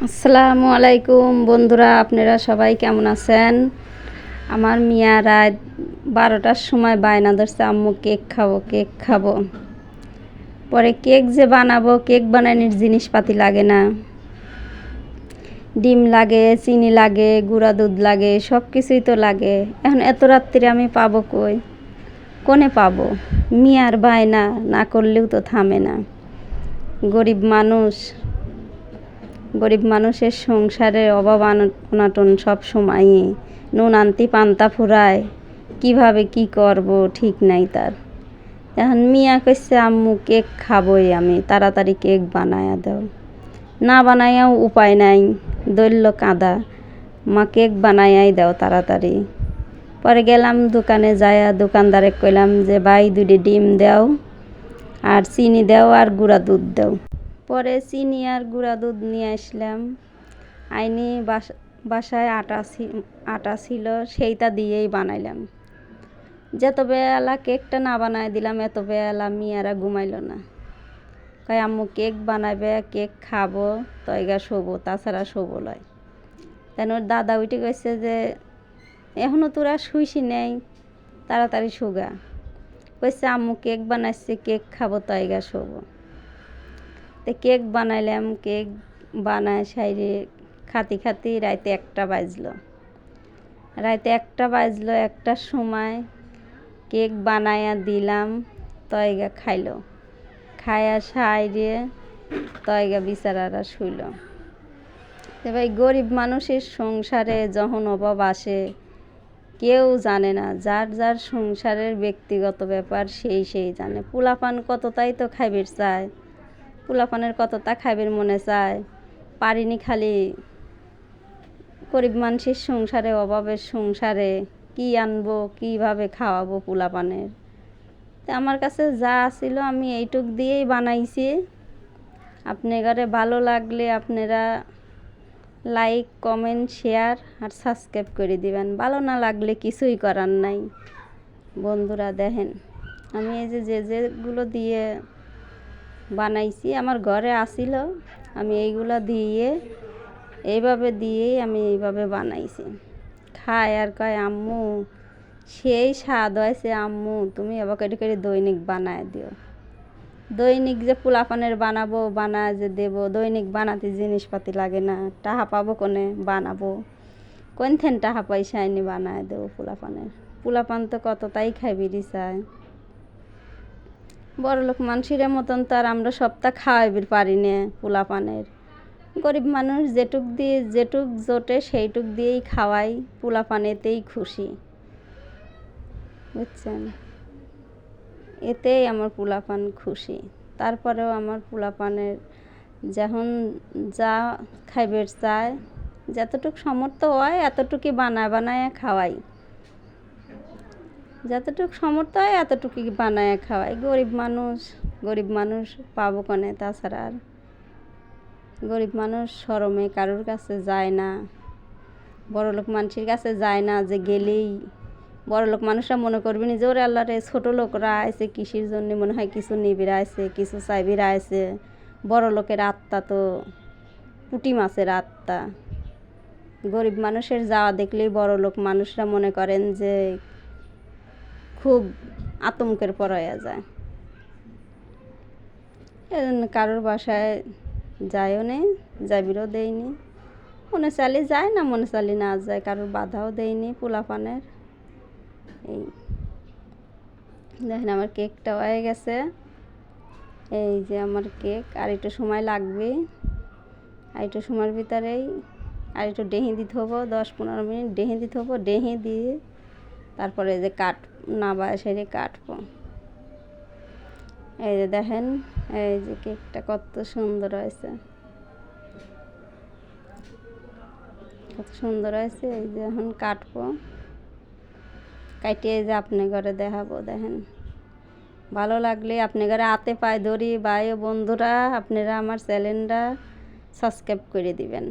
আসসালামু আলাইকুম বন্ধুরা, আপনারা সবাই কেমন আছেন? আমার মিয়া রাত 12টার সময় বায়না ধরছে, আম্মু কেক খাবো কেক খাবো। পরে কেক যে বানাবো, কেক বানানোর জিনিসপাতি লাগে না, ডিম লাগে, চিনি লাগে, গুঁড়া দুধ লাগে, সব কিছুই তো লাগে। এখন এত রাত্রিরে আমি পাবো কই, কোনে পাবো? মিয়ার বায়না না করলেও তো থামে না। গরিব মানুষের সংসারের অভাব অনাটন সব সময়ই, নুন আনতি পান্তা ফুরায়, কিভাবে কি করব ঠিক নাই তার। এখন মিয়া কইছে আম্মু কেক খাবই আমি, তাড়াতাড়ি কেক বানায়া দাও। না বানাইয়াও উপায় নাই, দৈল্য কাঁদা, মা কেক বানাইয়াই দাও তাড়াতাড়ি। পরে গেলাম দোকানে, যায়া দোকানদারে কইলাম যে ভাই 2টি ডিম দাও, আর চিনি দাও, আর গুঁড়া দুধ দাও। পরে চিনি আর গুঁড়া দুধ নিয়ে আসলাম, আইনি বাসায় আটা ছিল, সেইটা দিয়েই বানাইলাম। যত বেলা কেকটা না বানাই দিলাম, এত বেলা মিয়ারা ঘুমাইল না। কয় আম্মু কেক বানাবে, কেক খাবো, তয়গা শোবো, তাছাড়া শোবো লয়। তেন ওর দাদা উঠে কইছে যে এখনও তোরা শুইছি নেই, তাড়াতাড়ি শুগা। কইছে আম্মু কেক বানাইছে, কেক খাবো, তয়গা শোবো। তো কেক বানাইলাম, কেক বানায় সাইরে খাতি রাতে 1টা বাজলো। একটার সময় কেক বানায়া দিলাম, তয়গা খাইলো। খায়া সাইরে তয়গা বিচারারা শুইল। তো ভাই, গরিব মানুষের সংসারে যখন অভাব আসে কেউ জানে না, যার যার সংসারের ব্যক্তিগত ব্যাপার সেই জানে। পোলাপান কতটাই তো খাইবের চায়, পোলাপানের কতটা খাইবের মনে চায়, পারিনি খালি গরিব মানুষের সংসারে, অভাবের সংসারে কি আনবো, কিভাবে খাওয়াবো পোলাপানের। তো আমার কাছে যা ছিল আমি এইটুক দিয়েই বানাইছি। আপনাদের ভালো লাগলে আপনারা লাইক, কমেন্ট, শেয়ার আর সাবস্ক্রাইব করে দিবেন। ভালো না লাগলে কিছুই করার নাই। বন্ধুরা দেখেন, আমি এই যেগুলো দিয়ে বানাইছি আমার ঘরে আসিল, আমি এইগুলো দিয়েই আমি এইভাবে বানাইছি। খায় আর কয় আম্মু সেই স্বাদ হয়েছে, আম্মু তুমি আবার করে দৈনিক বানায় দিও। দৈনিক যে পোলাপানের বানায় যে দেবো, দৈনিক বানাতে জিনিসপাতি লাগে না, টাকা পাবো কোনে বানাবো, কোনথেন টাকা পয়সা এনে বানায় দেবো পোলাপান তো কতটাই খাইবিরি চায়। বড়লোক মানুষের মতন তো আর আমরা সপ্তাহ খাওয়াইবির পারি না পোলাপানের। গরিব মানুষ যেটুক জোটে সেইটুক দিয়েই খাওয়াই, পোলাপানেতেই খুশি, বুঝছেন? এতেই আমার পোলাপান খুশি। তারপরেও আমার পোলাপানের যখন যা খাইবের চায়, যতটুক সামর্থ্য হয় এতটুকুই বানায় খাওয়াই, যতটুক সামর্থ্য হয় এতটুকুই বানায় খাওয়াই। গরিব মানুষ পাবো কোনে? তাছাড়া আর গরিব মানুষ শরমে কারোর কাছে যায় না, বড়লোক মানুষের কাছে যায় না, যে গেলেই বড়লোক মানুষরা মনে করবি না যে ওরে আল্লাহ রে, ছোটো লোকরা আছে কৃষির জন্য, মনে হয় কিছু নিবিড় আছে, কিছু চাইবিরা আছে। বড় লোকের আত্মা তো পুঁটি মাছের আত্মা। গরিব মানুষের যাওয়া দেখলেই বড়লোক মানুষরা মনে করেন যে খুব আতঙ্কের পড়াইয়া যায়। এজন্য কারোর বাসায় যায়ও নেই, যাবিরও দেয়নি। মনে চালি যায় না, মনে চালি না যায়, কারোর বাধাও দেয়নি পোলাপানের। এই দেখেন আমার কেকটা হয়ে গেছে। এই যে আমার কেক, আর একটু সময় লাগবে, আর একটু সময়ের ভিতরেই আর একটু ডেহি দিতে হবো, 10-15 মিনিট ডেহি দিতে হবো। ডেহি দিয়ে তারপরে যে সেরে কাটবো। এই যে দেখেন, এই যে কেকটা কত সুন্দর হয়েছে, কত সুন্দর হয়েছে। এই যে এখন কাটবো, কাটিয়ে যে আপনি ঘরে দেখাবো। দেখেন, ভালো লাগলে আপনি ঘরে হাতে পায়ে ধরি, ভাই ও বন্ধুরা, আপনারা আমার চ্যানেলটা সাবস্ক্রাইব করে দিবেন।